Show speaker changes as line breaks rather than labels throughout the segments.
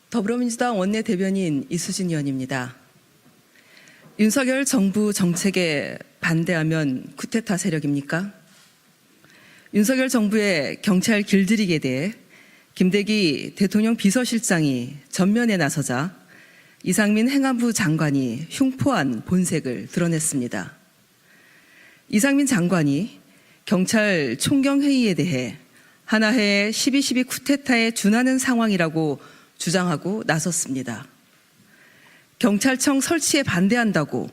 더불어민주당 원내대변인 이수진 의원입니다. 윤석열 정부 정책에 반대하면 쿠데타 세력입니까? 윤석열 정부의 경찰 길들이기에 대해 김대기 대통령 비서실장이 전면에 나서자 이상민 행안부 장관이 흉포한 본색을 드러냈습니다. 이상민 장관이 경찰 총경회의에 대해 하나회의 12.12 쿠데타에 준하는 상황이라고 주장하고 나섰습니다. 경찰청 설치에 반대한다고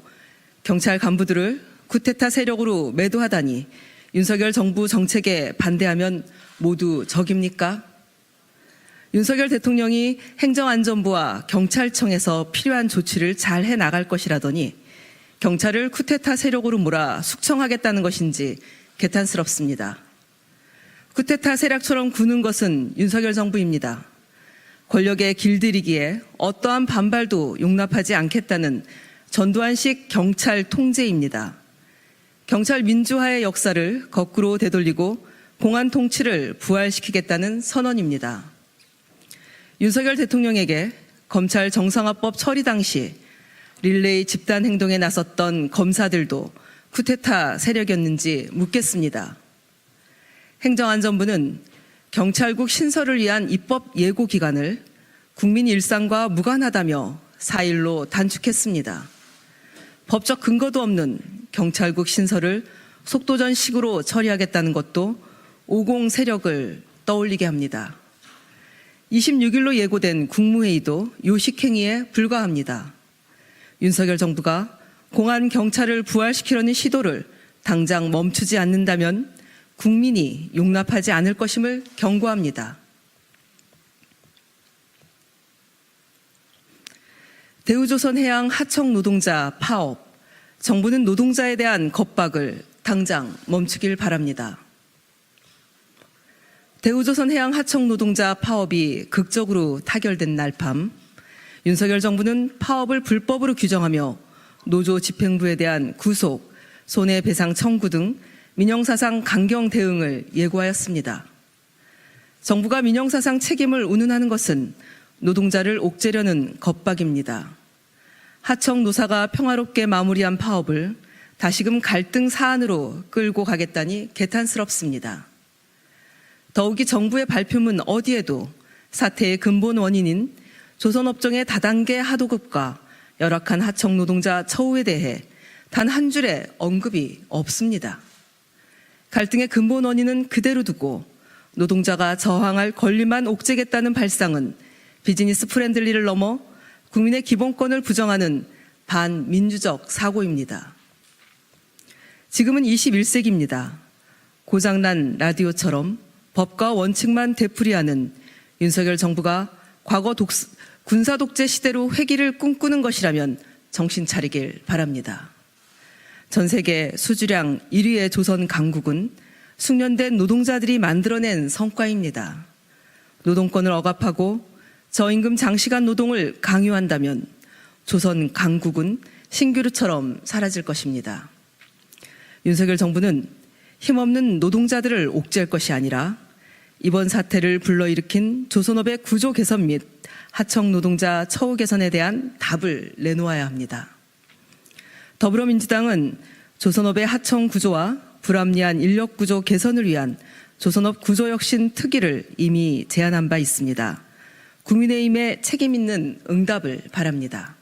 경찰 간부들을 쿠데타 세력으로 매도하다니 윤석열 정부 정책에 반대하면 모두 적입니까? 윤석열 대통령이 행정안전부와 경찰청에서 필요한 조치를 잘 해나갈 것이라더니 경찰을 쿠데타 세력으로 몰아 숙청하겠다는 것인지 개탄스럽습니다. 쿠데타 세력처럼 구는 것은 윤석열 정부입니다. 권력의 길들이기에 어떠한 반발도 용납하지 않겠다는 전두환식 경찰 통제입니다. 경찰 민주화의 역사를 거꾸로 되돌리고 공안 통치를 부활시키겠다는 선언입니다. 윤석열 대통령에게 검찰 정상화법 처리 당시 릴레이 집단 행동에 나섰던 검사들도 쿠데타 세력이었는지 묻겠습니다. 행정안전부는 경찰국 신설을 위한 입법 예고 기간을 국민 일상과 무관하다며 4일로 단축했습니다. 법적 근거도 없는 경찰국 신설을 속도전식으로 처리하겠다는 것도 50 세력을 떠올리게 합니다. 26일로 예고된 국무회의도 요식행위에 불과합니다. 윤석열 정부가 공안 경찰을 부활시키려는 시도를 당장 멈추지 않는다면 국민이 용납하지 않을 것임을 경고합니다. 대우조선해양 하청 노동자 파업, 정부는 노동자에 대한 겁박을 당장 멈추길 바랍니다. 대우조선해양 하청 노동자 파업이 극적으로 타결된 날 밤, 윤석열 정부는 파업을 불법으로 규정하며 노조 집행부에 대한 구속, 손해배상 청구 등 민형사상 강경 대응을 예고하였습니다. 정부가 민형사상 책임을 운운하는 것은 노동자를 옥죄려는 겁박입니다. 하청 노사가 평화롭게 마무리한 파업을 다시금 갈등 사안으로 끌고 가겠다니 개탄스럽습니다. 더욱이 정부의 발표문 어디에도 사태의 근본 원인인 조선업종의 다단계 하도급과 열악한 하청 노동자 처우에 대해 단 한 줄의 언급이 없습니다. 갈등의 근본 원인은 그대로 두고 노동자가 저항할 권리만 옥죄겠다는 발상은 비즈니스 프렌들리를 넘어 국민의 기본권을 부정하는 반민주적 사고입니다. 지금은 21세기입니다. 고장난 라디오처럼 법과 원칙만 되풀이하는 윤석열 정부가 과거 군사 독재 시대로 회귀를 꿈꾸는 것이라면 정신 차리길 바랍니다. 전 세계 수주량 1위의 조선 강국은 숙련된 노동자들이 만들어낸 성과입니다. 노동권을 억압하고 저임금 장시간 노동을 강요한다면 조선 강국은 신규루처럼 사라질 것입니다. 윤석열 정부는 힘없는 노동자들을 옥죄할 것이 아니라 이번 사태를 불러일으킨 조선업의 구조 개선 및 하청 노동자 처우 개선에 대한 답을 내놓아야 합니다. 더불어민주당은 조선업의 하청 구조와 불합리한 인력 구조 개선을 위한 조선업 구조혁신 특위를 이미 제안한 바 있습니다. 국민의힘의 책임 있는 응답을 바랍니다.